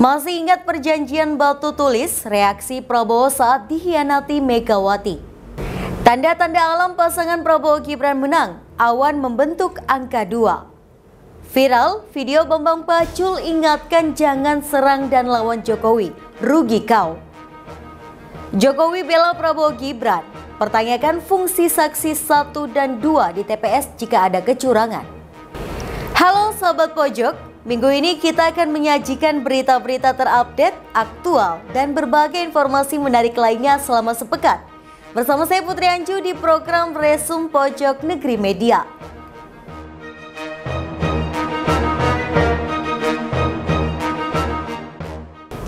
Masih ingat perjanjian batu tulis, reaksi Prabowo saat dikhianati Megawati. Tanda-tanda alam pasangan Prabowo Gibran menang, awan membentuk angka 2. Viral, video Bambang Pacul ingatkan jangan serang dan lawan Jokowi, rugi kau. Jokowi bela Prabowo Gibran, pertanyakan fungsi saksi 1 dan 2 di TPS jika ada kecurangan. Halo sahabat pojok. Minggu ini kita akan menyajikan berita-berita terupdate, aktual, dan berbagai informasi menarik lainnya selama sepekan. Bersama saya Putri Anju di program Resum Pojok Negeri Media.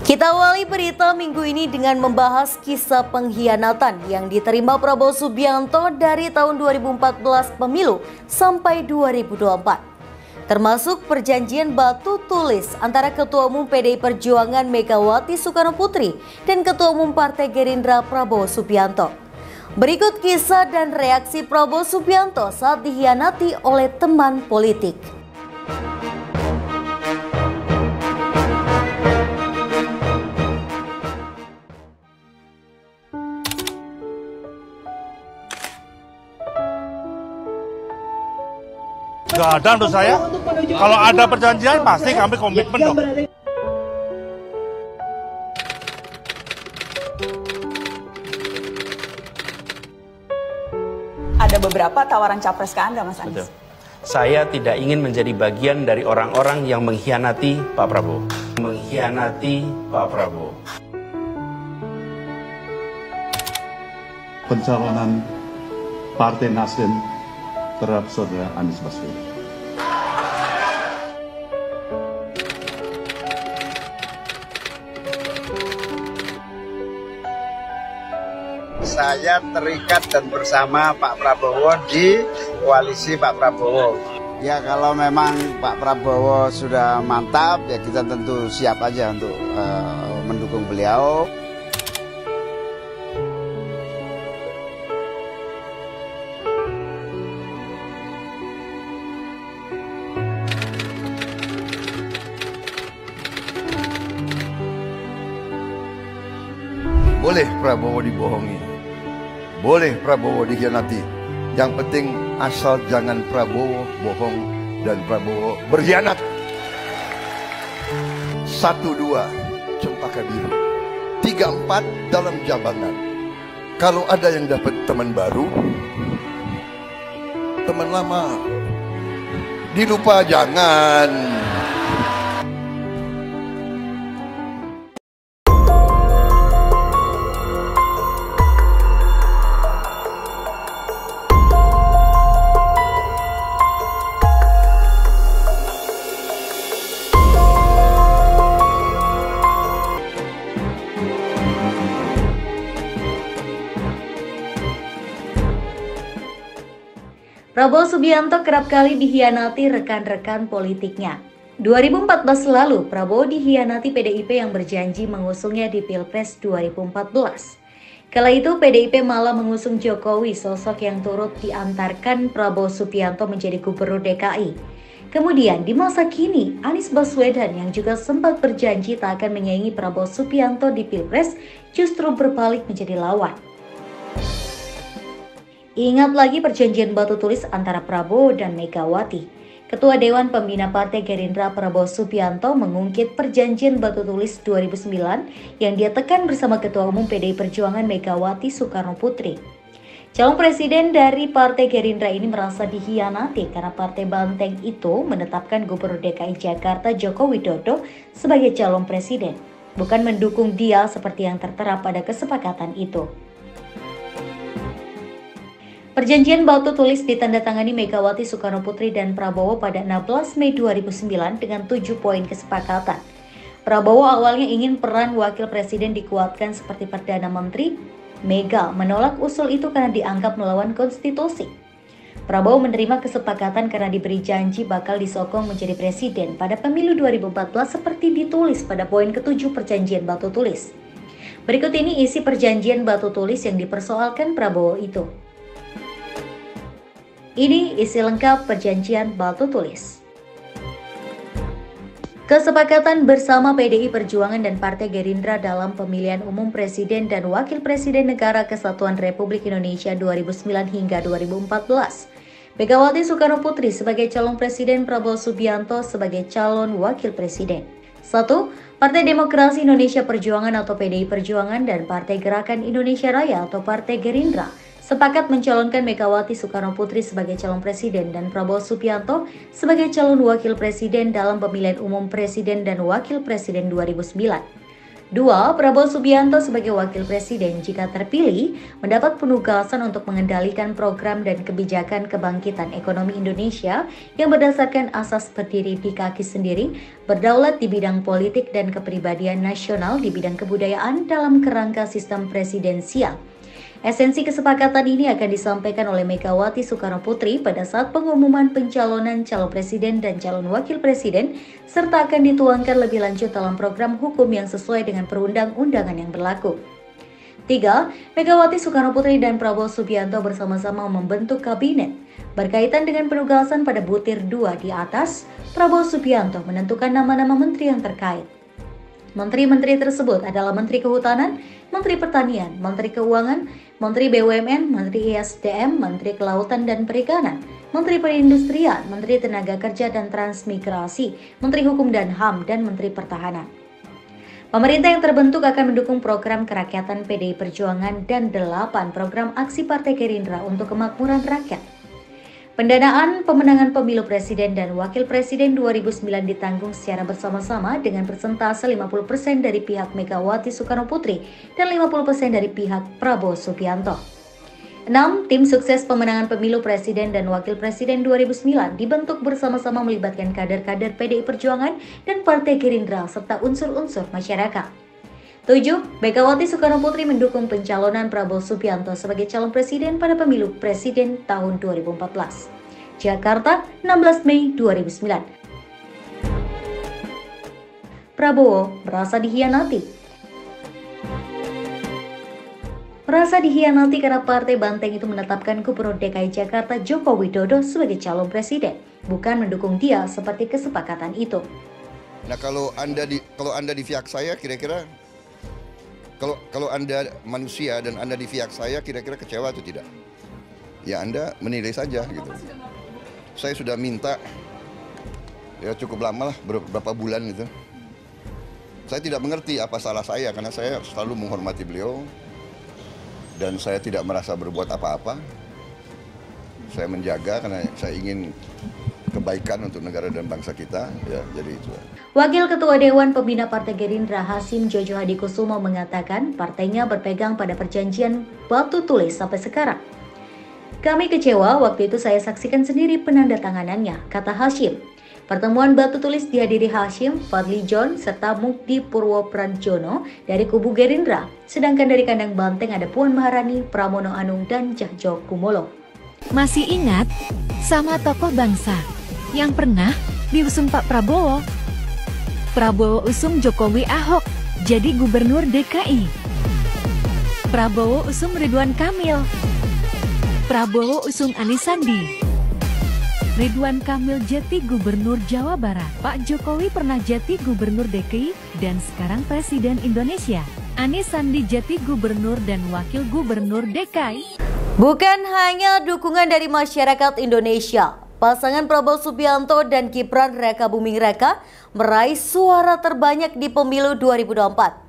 Kita awali berita minggu ini dengan membahas kisah pengkhianatan yang diterima Prabowo Subianto dari tahun 2014 pemilu sampai 2024. Termasuk perjanjian batu tulis antara Ketua Umum PDI Perjuangan Megawati Soekarnoputri dan Ketua Umum Partai Gerindra Prabowo Subianto. Berikut kisah dan reaksi Prabowo Subianto saat dikhianati oleh teman politik. Gak ada menurut saya, kalau ada perjanjian pasti kami komitmen dong. Ada beberapa tawaran capres ke Anda, Mas Anies. Betul. Saya tidak ingin menjadi bagian dari orang-orang yang mengkhianati Pak Prabowo. Mengkhianati Pak Prabowo. Pencalonan Partai Nasdem terhadap Saudara Anies Baswedan. Saya terikat dan bersama Pak Prabowo di koalisi Pak Prabowo. Ya kalau memang Pak Prabowo sudah mantap, ya kita tentu siap aja untuk mendukung beliau. Boleh Prabowo dibohongi, boleh Prabowo dikhianati. Yang penting asal jangan Prabowo bohong dan Prabowo berkhianat. 1, 2 cempaka biru, 3, 4 dalam jabanan. Kalau ada yang dapat teman baru, teman lama dilupa jangan. Prabowo Subianto kerap kali dikhianati rekan-rekan politiknya. 2014 lalu, Prabowo dikhianati PDIP yang berjanji mengusungnya di Pilpres 2014. Kala itu PDIP malah mengusung Jokowi, sosok yang turut diantarkan Prabowo Subianto menjadi gubernur DKI. Kemudian di masa kini, Anies Baswedan yang juga sempat berjanji tak akan menyaingi Prabowo Subianto di Pilpres justru berbalik menjadi lawan. Ingat lagi perjanjian batu tulis antara Prabowo dan Megawati. Ketua Dewan Pembina Partai Gerindra Prabowo Subianto mengungkit perjanjian batu tulis 2009 yang dia tekan bersama Ketua Umum PDI Perjuangan Megawati Soekarnoputri. Calon presiden dari Partai Gerindra ini merasa dikhianati karena Partai Banteng itu menetapkan Gubernur DKI Jakarta Joko Widodo sebagai calon presiden, bukan mendukung dia seperti yang tertera pada kesepakatan itu. Perjanjian batu tulis ditandatangani Megawati Soekarnoputri dan Prabowo pada 16 Mei 2009 dengan 7 poin kesepakatan. Prabowo awalnya ingin peran wakil presiden dikuatkan seperti Perdana Menteri. Mega menolak usul itu karena dianggap melawan konstitusi. Prabowo menerima kesepakatan karena diberi janji bakal disokong menjadi presiden pada pemilu 2014 seperti ditulis pada poin ke-7 perjanjian batu tulis. Berikut ini isi perjanjian batu tulis yang dipersoalkan Prabowo itu. Ini isi lengkap perjanjian batu tulis. Kesepakatan bersama PDI Perjuangan dan Partai Gerindra dalam pemilihan umum Presiden dan Wakil Presiden Negara Kesatuan Republik Indonesia 2009 hingga 2014. Megawati Soekarno Putri sebagai calon presiden, Prabowo Subianto sebagai calon wakil presiden. 1. Partai Demokrasi Indonesia Perjuangan atau PDI Perjuangan dan Partai Gerakan Indonesia Raya atau Partai Gerindra sepakat mencalonkan Megawati Soekarno Putri sebagai calon presiden dan Prabowo Subianto sebagai calon wakil presiden dalam pemilihan umum presiden dan wakil presiden 2009. 2. Prabowo Subianto sebagai wakil presiden jika terpilih mendapat penugasan untuk mengendalikan program dan kebijakan kebangkitan ekonomi Indonesia yang berdasarkan asas berdiri di kaki sendiri, berdaulat di bidang politik dan kepribadian nasional di bidang kebudayaan dalam kerangka sistem presidensial. Esensi kesepakatan ini akan disampaikan oleh Megawati Soekarno Putri pada saat pengumuman pencalonan calon presiden dan calon wakil presiden, serta akan dituangkan lebih lanjut dalam program hukum yang sesuai dengan perundang-undangan yang berlaku. 3. Megawati Soekarno Putri dan Prabowo Subianto bersama-sama membentuk kabinet. Berkaitan dengan penugasan pada butir 2 di atas, Prabowo Subianto menentukan nama-nama menteri yang terkait. Menteri-menteri tersebut adalah Menteri Kehutanan, Menteri Pertanian, Menteri Keuangan, Menteri BUMN, Menteri ISDM, Menteri Kelautan dan Perikanan, Menteri Perindustrian, Menteri Tenaga Kerja dan Transmigrasi, Menteri Hukum dan HAM, dan Menteri Pertahanan. Pemerintah yang terbentuk akan mendukung program kerakyatan PDI Perjuangan dan 8 program aksi Partai Gerindra untuk kemakmuran rakyat. Pendanaan pemenangan pemilu presiden dan wakil presiden 2009 ditanggung secara bersama-sama dengan persentase 50% dari pihak Megawati Soekarno Putri dan 50% dari pihak Prabowo Subianto. 6. Tim sukses pemenangan pemilu presiden dan wakil presiden 2009 dibentuk bersama-sama melibatkan kader-kader PDI Perjuangan dan Partai Gerindra serta unsur-unsur masyarakat. 7. Megawati Soekarno Putri mendukung pencalonan Prabowo Subianto sebagai calon presiden pada pemilu presiden tahun 2014. Jakarta, 16 Mei 2009. Prabowo merasa dikhianati. Merasa dikhianati karena Partai Banteng itu menetapkan Gubernur DKI Jakarta Joko Widodo sebagai calon presiden, bukan mendukung dia seperti kesepakatan itu. Nah, kalau Anda di pihak saya, kira-kira kalau Anda manusia dan Anda di pihak saya, kira-kira kecewa atau tidak? Ya Anda menilai saja gitu. Saya sudah minta, ya cukup lama lah, beberapa bulan gitu. Saya tidak mengerti apa salah saya, karena saya selalu menghormati beliau. Dan saya tidak merasa berbuat apa-apa. Saya menjaga karena saya ingin kebaikan untuk negara dan bangsa kita, ya jadi itu. Wakil Ketua Dewan Pembina Partai Gerindra Hasyim Jojo Hadikusumo mengatakan partainya berpegang pada perjanjian batu tulis sampai sekarang. Kami kecewa, waktu itu saya saksikan sendiri penandatanganannya, kata Hasyim. Pertemuan batu tulis dihadiri Hasyim, Fadli John, serta Mukdi Purwopradjono dari kubu Gerindra. Sedangkan dari kandang Banteng ada Puan Maharani, Pramono Anung, dan Cahyo Kumolo. Masih ingat sama tokoh bangsa yang pernah diusung Pak Prabowo? Prabowo usung Jokowi Ahok jadi gubernur DKI. Prabowo usung Ridwan Kamil. Prabowo usung Anies Sandi. Ridwan Kamil jadi gubernur Jawa Barat. Pak Jokowi pernah jadi gubernur DKI dan sekarang presiden Indonesia. Anies Sandi jadi gubernur dan wakil gubernur DKI. Bukan hanya dukungan dari masyarakat Indonesia, pasangan Prabowo Subianto dan Gibran Rakabuming Raka meraih suara terbanyak di pemilu 2024.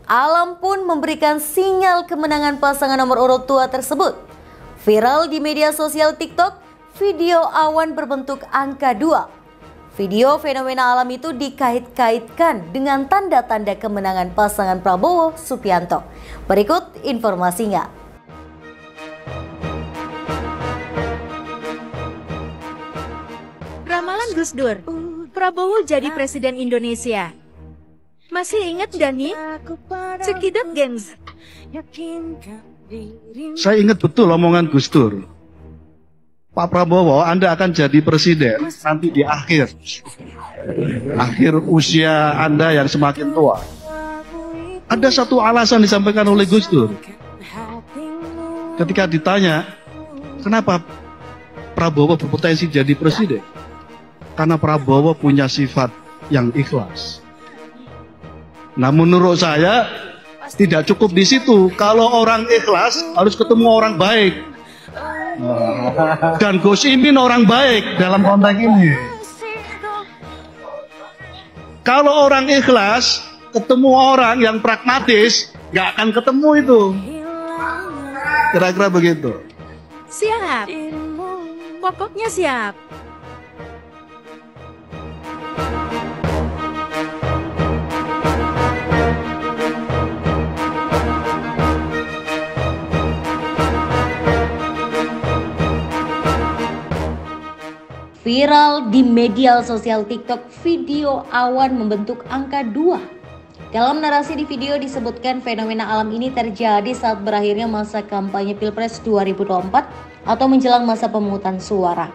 Alam pun memberikan sinyal kemenangan pasangan nomor urut 2 tersebut. Viral di media sosial TikTok, video awan berbentuk angka 2. Video fenomena alam itu dikait-kaitkan dengan tanda-tanda kemenangan pasangan Prabowo Subianto. Berikut informasinya. Ramalan Gus Dur, Prabowo jadi presiden Indonesia. Masih ingat Dani? Cekidot gengs. Saya ingat betul omongan Gus Dur. Pak Prabowo, Anda akan jadi presiden nanti di akhir usia Anda yang semakin tua. Ada satu alasan disampaikan oleh Gus Dur. Ketika ditanya, kenapa Prabowo berpotensi jadi presiden? Karena Prabowo punya sifat yang ikhlas. Nah, menurut saya tidak cukup di situ. Kalau orang ikhlas harus ketemu orang baik. Dan Gus Imin orang baik dalam konteks ini. Kalau orang ikhlas ketemu orang yang pragmatis, nggak akan ketemu itu. Kira-kira begitu. Siap. Pokoknya siap. Viral di media sosial TikTok video awan membentuk angka 2. Dalam narasi di video disebutkan fenomena alam ini terjadi saat berakhirnya masa kampanye Pilpres 2024 atau menjelang masa pemungutan suara.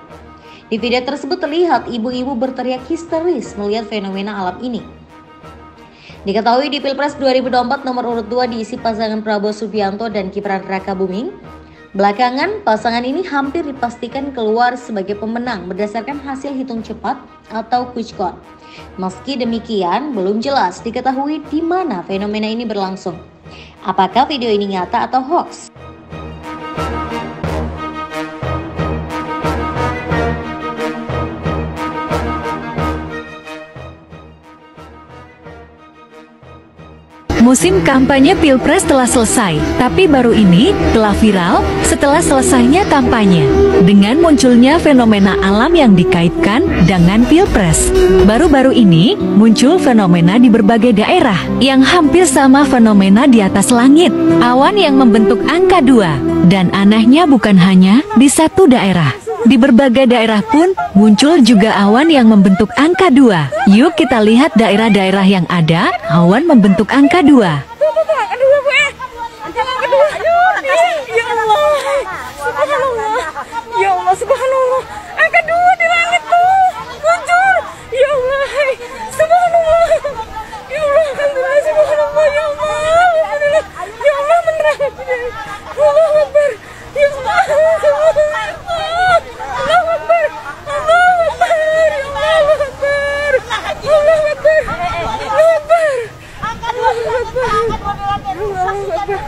Di video tersebut terlihat ibu-ibu berteriak histeris melihat fenomena alam ini. Diketahui di Pilpres 2024 nomor urut 2 diisi pasangan Prabowo Subianto dan Gibran Rakabuming. Belakangan, pasangan ini hampir dipastikan keluar sebagai pemenang berdasarkan hasil hitung cepat atau quick count. Meski demikian, belum jelas diketahui di mana fenomena ini berlangsung. Apakah video ini nyata atau hoax? Musim kampanye Pilpres telah selesai, tapi baru ini telah viral setelah selesainya kampanye. Dengan munculnya fenomena alam yang dikaitkan dengan Pilpres. Baru-baru ini muncul fenomena di berbagai daerah yang hampir sama fenomena di atas langit. Awan yang membentuk angka 2. Dan anehnya bukan hanya di satu daerah. Di berbagai daerah pun muncul juga awan yang membentuk angka 2. Yuk kita lihat daerah-daerah yang ada awan membentuk angka 2. Ya Allah, subhanallah. Angka 2 di langit tuh muncul. Ya Allah, subhanallah. Ya Allah, alhamdulillah, subhanallah. Ya Allah, alhamdulillah. Ya Allah, menerang. Allahu Akbar. Ya Allah, subhanallah. Allahu Akbar. Allahu Akbar. Allahu Akbar. Allahu Akbar. Allahu Akbar. Allahu Akbar.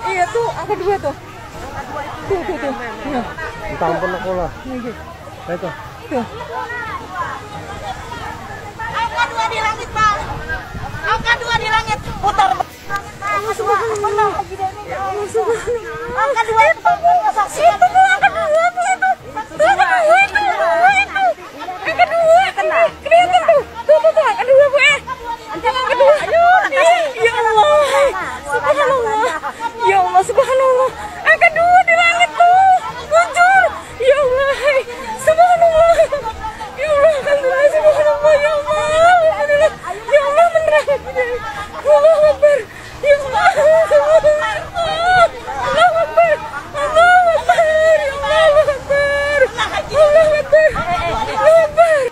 Iya tuh, angka 2 tuh. Tuh. Minta ampun aku lah. Itu. Angka 2 di langit, Pak. Angka 2 di langit. Putar. Subhanallah. Angka 2 itu saksikan. Itu angka 2 tuh itu. Tuh angka 2 itu. Angka 2. Kelihatan tuh. Tuh angka 2, Bu. Angka 2. Ya Allah. Subhanallah. Ya Allah, subhanallah. Angka 2 di langit tuh muncul. Ya Allah, subhanallah. Ya Allah, alhamdulillah, subhanallah. Ya Allah, alhamdulillah. Ya Allah, menerang. Allahu Akbar. Ya Allah, subhanallah. Allahu Akbar. Allahu Akbar. Ya Allahu Akbar. Allahu Akbar. Allahu Akbar.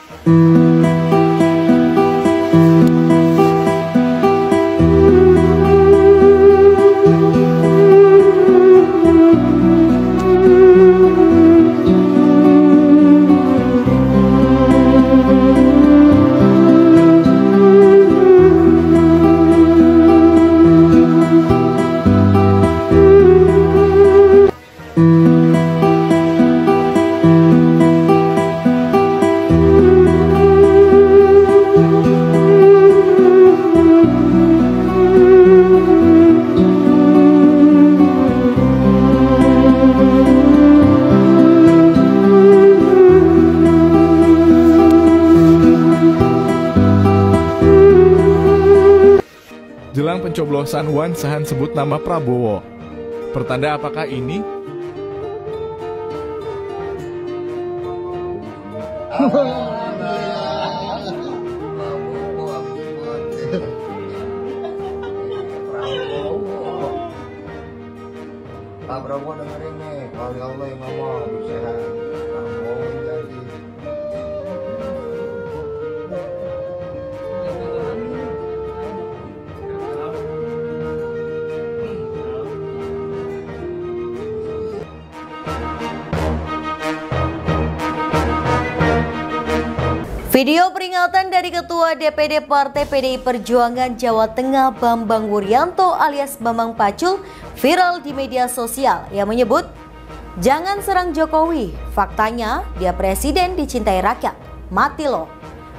Jelang pencoblosan Wan Sahan sebut nama Prabowo. Pertanda apakah ini? Pak Prabowo dengerin nih, kalau Allah yang ngomong, sehat. Prabowo jadi. Video peringatan dari Ketua DPD Partai PDI Perjuangan Jawa Tengah Bambang Wuryanto alias Bambang Pacul viral di media sosial yang menyebut, "Jangan serang Jokowi, faktanya dia presiden dicintai rakyat, mati loh."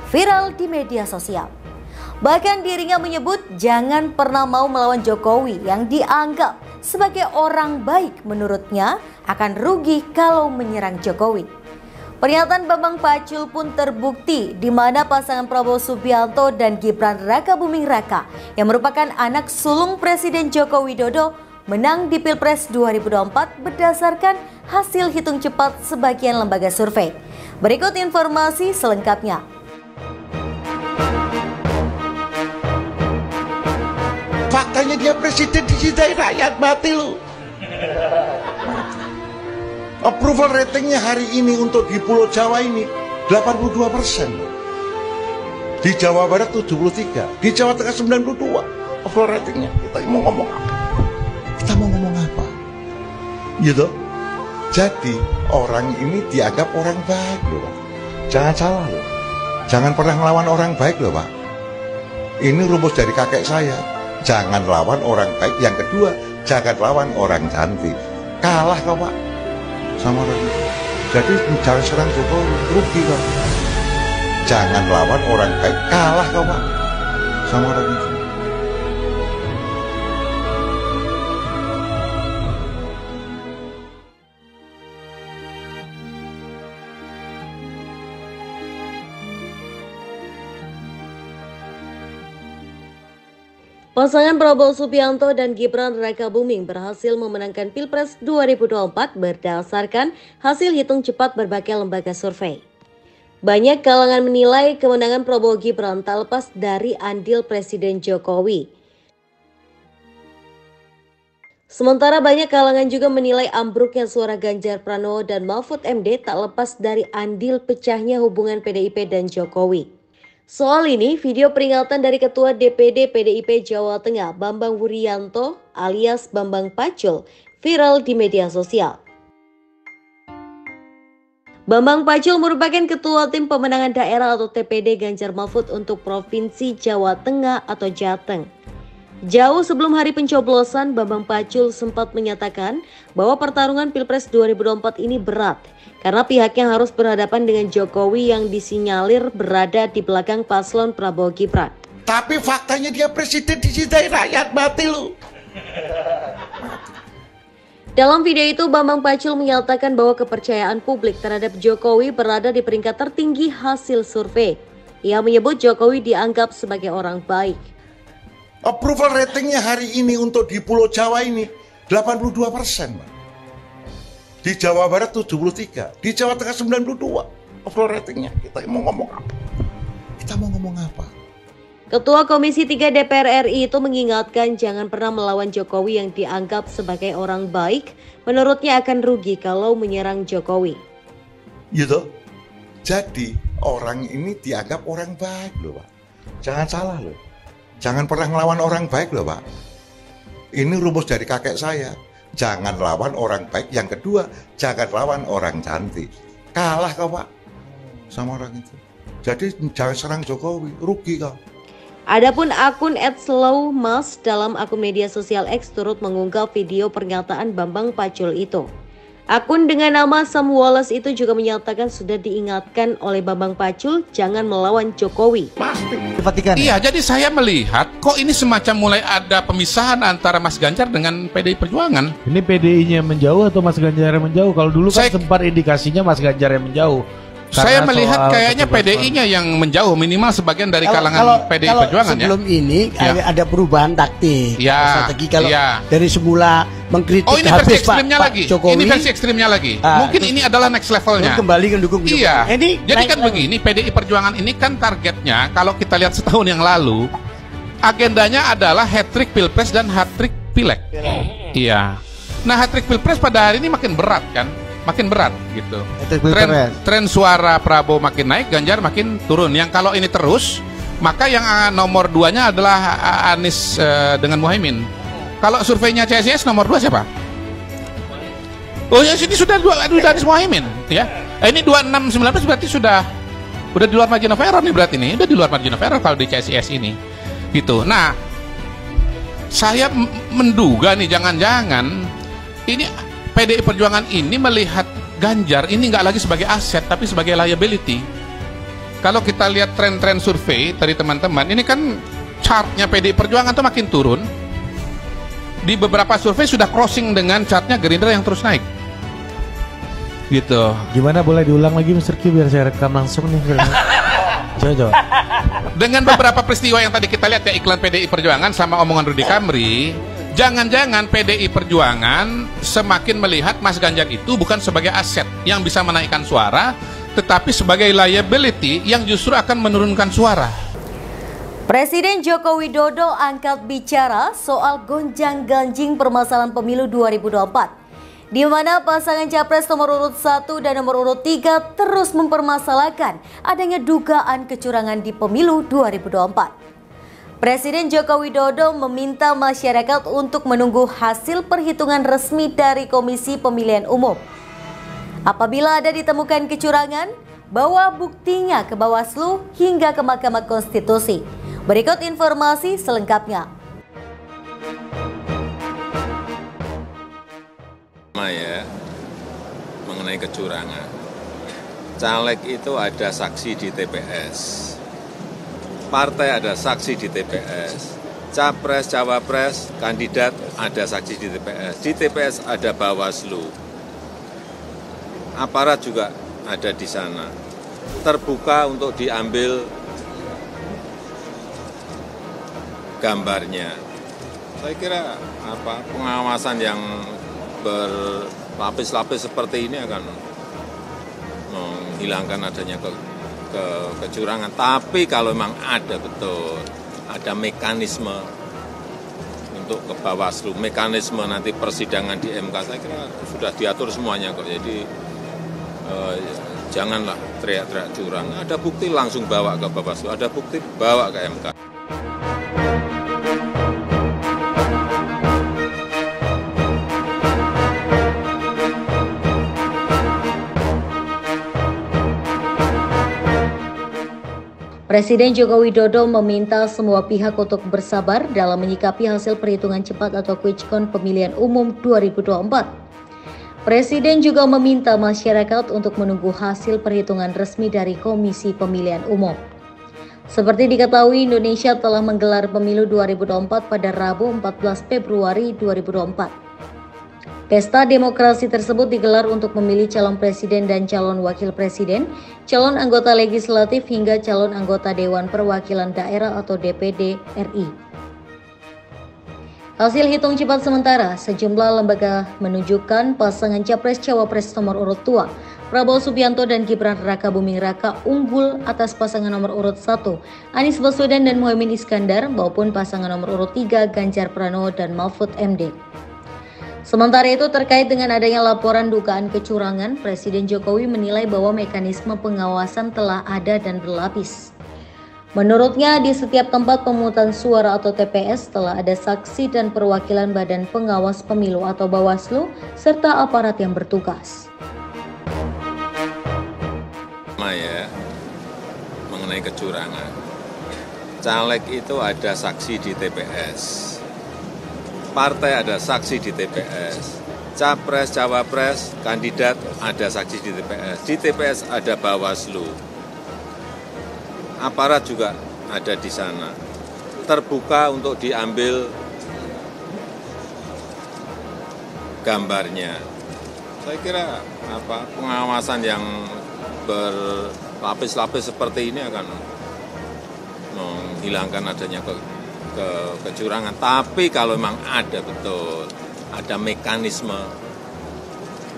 Viral di media sosial. Bahkan dirinya menyebut jangan pernah mau melawan Jokowi yang dianggap sebagai orang baik, menurutnya akan rugi kalau menyerang Jokowi. Pernyataan Bambang Pacul pun terbukti di mana pasangan Prabowo Subianto dan Gibran Rakabuming Raka yang merupakan anak sulung Presiden Joko Widodo menang di Pilpres 2024 berdasarkan hasil hitung cepat sebagian lembaga survei. Berikut informasi selengkapnya. Faktanya dia presiden dicintai rakyat, mati lu. Approval ratingnya hari ini untuk di Pulau Jawa ini 82%. Di Jawa Barat 73, di Jawa Tengah 92 approval ratingnya. Kita mau ngomong apa? Gitu. Jadi orang ini dianggap orang baik loh, Pak. Jangan salah loh. Jangan pernah ngelawan orang baik loh, Pak. Ini rumus dari kakek saya. Jangan lawan orang baik. Yang kedua, jangan lawan orang cantik. Kalah kau, Pak, sama orang itu. Jadi jangan serang Jokowi, rugi kau. Jangan lawan orang baik. Kalah kau, Pak, sama orang itu. Pasangan Prabowo Subianto dan Gibran Rakabuming berhasil memenangkan Pilpres 2024 berdasarkan hasil hitung cepat berbagai lembaga survei. Banyak kalangan menilai kemenangan Prabowo Gibran tak lepas dari andil Presiden Jokowi. Sementara banyak kalangan juga menilai ambruknya suara Ganjar Pranowo dan Mahfud MD tak lepas dari andil pecahnya hubungan PDIP dan Jokowi. Soal ini, video peringatan dari Ketua DPD PDIP Jawa Tengah Bambang Wuryanto alias Bambang Pacul viral di media sosial. Bambang Pacul merupakan Ketua Tim Pemenangan Daerah atau TPD Ganjar Mahfud untuk Provinsi Jawa Tengah atau Jateng. Jauh sebelum hari pencoblosan, Bambang Pacul sempat menyatakan bahwa pertarungan Pilpres 2024 ini berat karena pihaknya harus berhadapan dengan Jokowi yang disinyalir berada di belakang paslon Prabowo Gibran. Tapi faktanya dia presiden dicintai rakyat, mati lu. Dalam video itu, Bambang Pacul menyatakan bahwa kepercayaan publik terhadap Jokowi berada di peringkat tertinggi hasil survei. Ia menyebut Jokowi dianggap sebagai orang baik. Approval ratingnya hari ini untuk di Pulau Jawa ini 82%, Pak. Di Jawa Barat 73, di Jawa Tengah 92 approval ratingnya. Kita mau ngomong apa? Ketua Komisi 3 DPR RI itu mengingatkan jangan pernah melawan Jokowi yang dianggap sebagai orang baik. Menurutnya akan rugi kalau menyerang Jokowi. Gitu. Jadi orang ini dianggap orang baik loh, Pak. Jangan salah loh. Jangan pernah ngelawan orang baik loh, Pak. Ini rumus dari kakek saya. Jangan lawan orang baik. Yang kedua, jangan lawan orang cantik. Kalah kau, Pak, sama orang itu. Jadi jangan serang Jokowi, rugi kau. Adapun akun @slowmas dalam akun media sosial X turut mengunggah video pernyataan Bambang Pacul itu. Akun dengan nama Sam Wallace itu juga menyatakan sudah diingatkan oleh Bambang Pacul jangan melawan Jokowi. Iya, jadi saya melihat kok ini semacam mulai ada pemisahan antara Mas Ganjar dengan PDI Perjuangan. Ini PDI-nya menjauh atau Mas Ganjar yang menjauh? Kalau dulu kan sempat indikasinya Mas Ganjar yang menjauh. Saya melihat kayaknya PDI-nya yang menjauh, minimal sebagian dari kalangan PDI Perjuangan ya. Sebelum ini ada perubahan taktik, strategi kalau dari semula mengkritik versi habis ekstrimnya Pak lagi. Jokowi. Ini versi ekstrimnya lagi. Mungkin ini adalah next levelnya. Kembali mendukung Jokowi. Iya. Jadi kan lagi. begini, PDI Perjuangan ini kan targetnya kalau kita lihat setahun yang lalu, agendanya adalah hat-trick Pilpres dan hat-trick Pileg. Iya. Nah, hat-trick Pilpres pada hari ini makin berat kan? Makin berat gitu. Tren suara Prabowo makin naik, Ganjar makin turun. Yang kalau ini terus, maka yang nomor 2-nya adalah Anies dengan Muhaimin. Kalau surveinya CSIS nomor 2 siapa? Oh ya, sini sudah Anies Muhaimin ya. Ini 2619 berarti sudah Udah di luar margin of error nih berarti nih, udah di luar margin of error kalau di CSIS ini. Gitu. Nah, saya menduga nih jangan-jangan ini PDI Perjuangan ini melihat Ganjar ini nggak lagi sebagai aset tapi sebagai liability. Kalau kita lihat tren-tren survei dari teman-teman, ini kan chartnya PDI Perjuangan tuh makin turun. Di beberapa survei sudah crossing dengan chartnya Gerindra yang terus naik. Gitu. Gimana, boleh diulang lagi Mr. Q biar saya rekam langsung nih. Coba. Dengan beberapa peristiwa yang tadi kita lihat ya, iklan PDI Perjuangan sama omongan Rudy Kamri, jangan-jangan PDI Perjuangan semakin melihat Mas Ganjar itu bukan sebagai aset yang bisa menaikkan suara, tetapi sebagai liability yang justru akan menurunkan suara. Presiden Joko Widodo angkat bicara soal gonjang-ganjing permasalahan pemilu 2024. Di mana pasangan capres nomor urut 1 dan nomor urut 3 terus mempermasalahkan adanya dugaan kecurangan di pemilu 2024. Presiden Joko Widodo meminta masyarakat untuk menunggu hasil perhitungan resmi dari Komisi Pemilihan Umum. Apabila ada ditemukan kecurangan, bawa buktinya ke Bawaslu hingga ke Mahkamah Konstitusi. Berikut informasi selengkapnya. Ya, mengenai kecurangan, caleg itu ada saksi di TPS, partai ada saksi di TPS, capres, cawapres, kandidat ada saksi di TPS ada Bawaslu, aparat juga ada di sana, terbuka untuk diambil gambarnya. Saya kira pengawasan yang berlapis-lapis seperti ini akan menghilangkan adanya kecurangan. Tapi kalau memang ada betul, ada mekanisme untuk ke Bawaslu, mekanisme nanti persidangan di MK, saya kira sudah diatur semuanya kok. Jadi janganlah teriak-teriak curang. Ada bukti langsung bawa ke Bawaslu, ada bukti bawa ke MK. Presiden Joko Widodo meminta semua pihak untuk bersabar dalam menyikapi hasil perhitungan cepat atau quick-count pemilihan umum 2024. Presiden juga meminta masyarakat untuk menunggu hasil perhitungan resmi dari Komisi Pemilihan Umum. Seperti diketahui, Indonesia telah menggelar pemilu 2024 pada Rabu 14 Februari 2024. Pesta demokrasi tersebut digelar untuk memilih calon presiden dan calon wakil presiden, calon anggota legislatif hingga calon anggota Dewan Perwakilan Daerah atau DPD RI. Hasil hitung cepat sementara, sejumlah lembaga menunjukkan pasangan capres-cawapres nomor urut 2, Prabowo Subianto dan Gibran Rakabuming Raka unggul atas pasangan nomor urut 1, Anies Baswedan dan Muhaimin Iskandar, maupun pasangan nomor urut 3, Ganjar Pranowo dan Mahfud MD. Sementara itu, terkait dengan adanya laporan dugaan kecurangan, Presiden Jokowi menilai bahwa mekanisme pengawasan telah ada dan berlapis. Menurutnya, di setiap tempat pemungutan suara atau TPS telah ada saksi dan perwakilan Badan Pengawas Pemilu atau Bawaslu, serta aparat yang bertugas. Ya, mengenai kecurangan, caleg itu ada saksi di TPS. Partai ada saksi di TPS, capres, cawapres, kandidat ada saksi di TPS. Di TPS ada Bawaslu, aparat juga ada di sana, terbuka untuk diambil gambarnya. Saya kira pengawasan yang berlapis-lapis seperti ini akan menghilangkan adanya kecurangan. Tapi kalau memang ada betul, ada mekanisme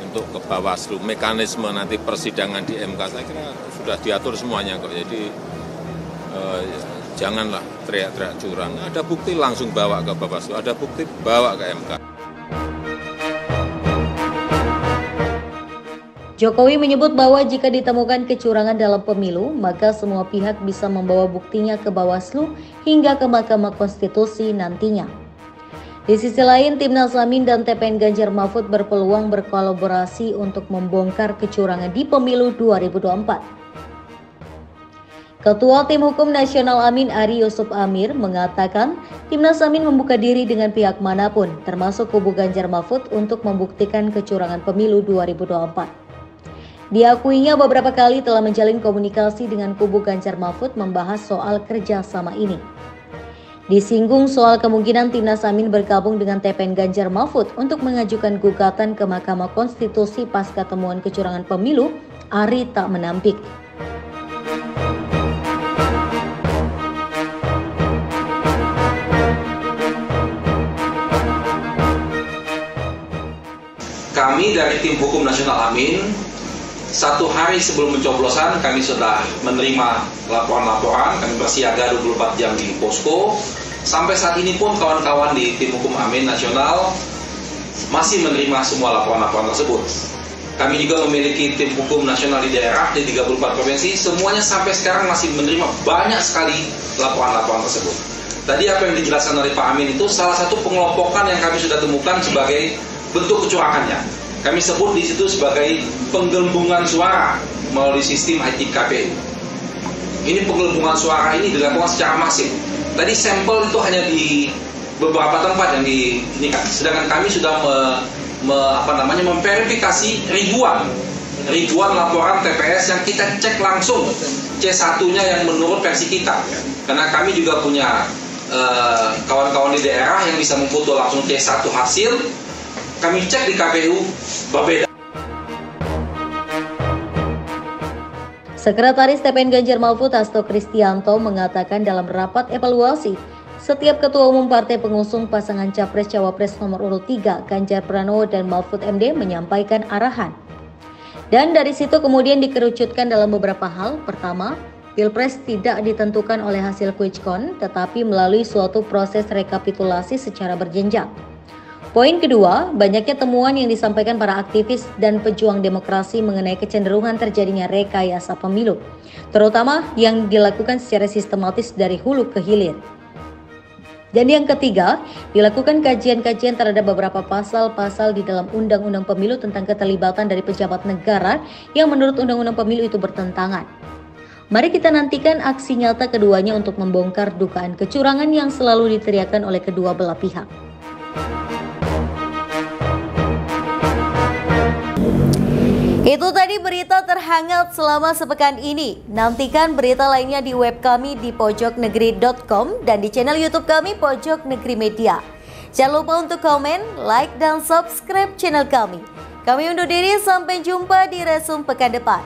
untuk ke Bawaslu, mekanisme nanti persidangan di MK, saya kira sudah diatur semuanya kok. Jadi janganlah teriak-teriak curang. Ada bukti langsung bawa ke Bawaslu, ada bukti bawa ke MK. Jokowi menyebut bahwa jika ditemukan kecurangan dalam pemilu, maka semua pihak bisa membawa buktinya ke Bawaslu hingga ke Mahkamah Konstitusi nantinya. Di sisi lain, Timnas Amin dan TPN Ganjar Mahfud berpeluang berkolaborasi untuk membongkar kecurangan di pemilu 2024. Ketua Tim Hukum Nasional Amin Ari Yusuf Amir mengatakan Timnas Amin membuka diri dengan pihak manapun, termasuk kubu Ganjar Mahfud untuk membuktikan kecurangan pemilu 2024. Diakuinya beberapa kali telah menjalin komunikasi dengan kubu Ganjar Mahfud membahas soal kerjasama ini. Disinggung soal kemungkinan Timnas Amin bergabung dengan TPN Ganjar Mahfud untuk mengajukan gugatan ke Mahkamah Konstitusi pasca temuan kecurangan pemilu, Ari tak menampik. Kami dari Tim Hukum Nasional Amin, 1 hari sebelum pencoblosan kami sudah menerima laporan-laporan, kami bersiaga 24 jam di posko. Sampai saat ini pun kawan-kawan di Tim Hukum Amin Nasional masih menerima semua laporan-laporan tersebut. Kami juga memiliki Tim Hukum Nasional di daerah di 34 provinsi, semuanya sampai sekarang masih menerima banyak sekali laporan-laporan tersebut. Tadi apa yang dijelaskan oleh Pak Amin itu salah satu pengelompokan yang kami sudah temukan sebagai bentuk kecurangannya. Kami sebut di situ sebagai penggelembungan suara melalui sistem IT KPU. Ini penggelembungan suara ini dilakukan secara masif. Tadi sampel itu hanya di beberapa tempat yang diinikan. Sedangkan kami sudah memverifikasi ribuan laporan TPS yang kita cek langsung C1-nya yang menurut versi kita. Karena kami juga punya kawan-kawan di daerah yang bisa memfoto langsung C1 hasil. Kami cek di KPU berbeda. Sekretaris TPN Ganjar Mahfud Hasto Kristianto mengatakan dalam rapat evaluasi, setiap ketua umum partai pengusung pasangan Capres-Cawapres nomor urut 3 Ganjar Pranowo dan Mahfud MD menyampaikan arahan. Dan dari situ kemudian dikerucutkan dalam beberapa hal. Pertama, Pilpres tidak ditentukan oleh hasil quick-count, tetapi melalui suatu proses rekapitulasi secara berjenjang. Poin kedua, banyaknya temuan yang disampaikan para aktivis dan pejuang demokrasi mengenai kecenderungan terjadinya rekayasa pemilu, terutama yang dilakukan secara sistematis dari hulu ke hilir. Dan yang ketiga, dilakukan kajian-kajian terhadap beberapa pasal-pasal di dalam Undang-Undang Pemilu tentang keterlibatan dari pejabat negara yang menurut Undang-Undang Pemilu itu bertentangan. Mari kita nantikan aksi nyata keduanya untuk membongkar dugaan kecurangan yang selalu diteriakan oleh kedua belah pihak. Itu tadi berita terhangat selama sepekan ini. Nantikan berita lainnya di web kami di pojoknegeri.com dan di channel YouTube kami Pojok Negeri Media. Jangan lupa untuk komen, like, dan subscribe channel kami. Kami undur diri, sampai jumpa di Resum pekan depan.